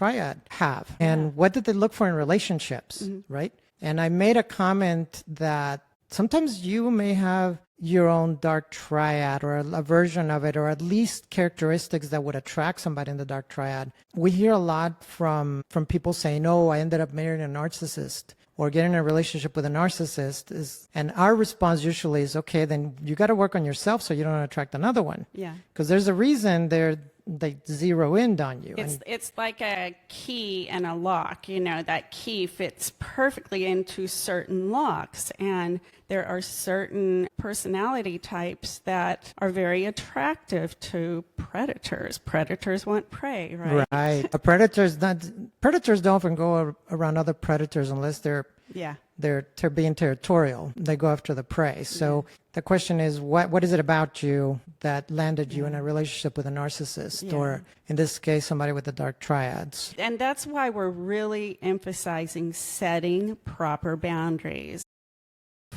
triad have? And what did they look for in relationships, right? And I made a comment that sometimes you may have your own dark triad or a version of it, or at least characteristics that would attract somebody in the dark triad. We hear a lot from people saying, oh, I ended up marrying a narcissist, or getting in a relationship with a narcissist. And our response usually is, okay, then you got to work on yourself so you don't attract another one. Yeah. Because there's a reason they zero in on you. It's like a key and a lock. You know, that key fits perfectly into certain locks. And there are certain personality types that are very attractive to predators. Predators want prey, right? Right. Predators don't often go around other predators unless they're being territorial. They go after the prey. So the question is, what is it about you that landed you in a relationship with a narcissist, or in this case, somebody with the dark triads? And that's why we're really emphasizing setting proper boundaries.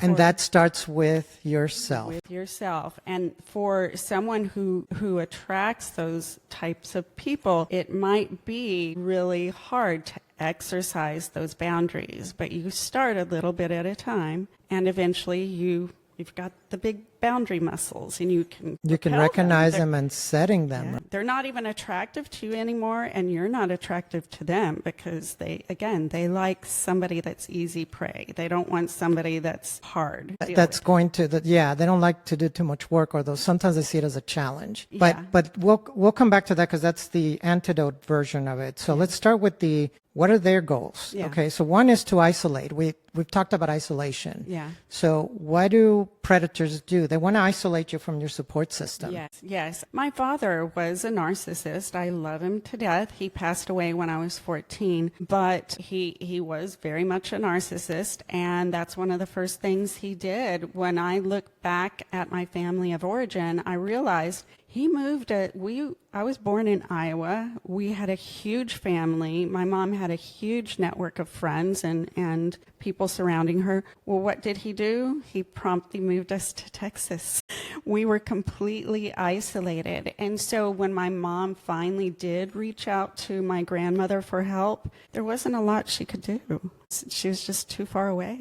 And that starts with yourself. With yourself. And for someone who attracts those types of people, it might be really hard to exercise those boundaries. But you start a little bit at a time, and eventually you've got the big boundary muscles, and you can recognize them and setting them. Yeah, they're not even attractive to you anymore, and you're not attractive to them, because they like somebody that's easy prey. They don't want somebody that's hard. That's going to they don't like to do too much work, or though sometimes they see it as a challenge. But we'll come back to that, because that's the antidote version of it. So let's start with what are their goals? Yeah. Okay, so one is to isolate. We've talked about isolation. Yeah. So what do predators do? They want to isolate you from your support system. Yes. My father was a narcissist. I love him to death. He passed away when I was 14, but he was very much a narcissist, and that's one of the first things he did. When I look back at my family of origin, I realized he moved I was born in Iowa. We had a huge family. My mom had a huge network of friends and people surrounding her. Well, what did he do? He promptly moved us to Texas. We were completely isolated. And so when my mom finally did reach out to my grandmother for help, there wasn't a lot she could do. She was just too far away.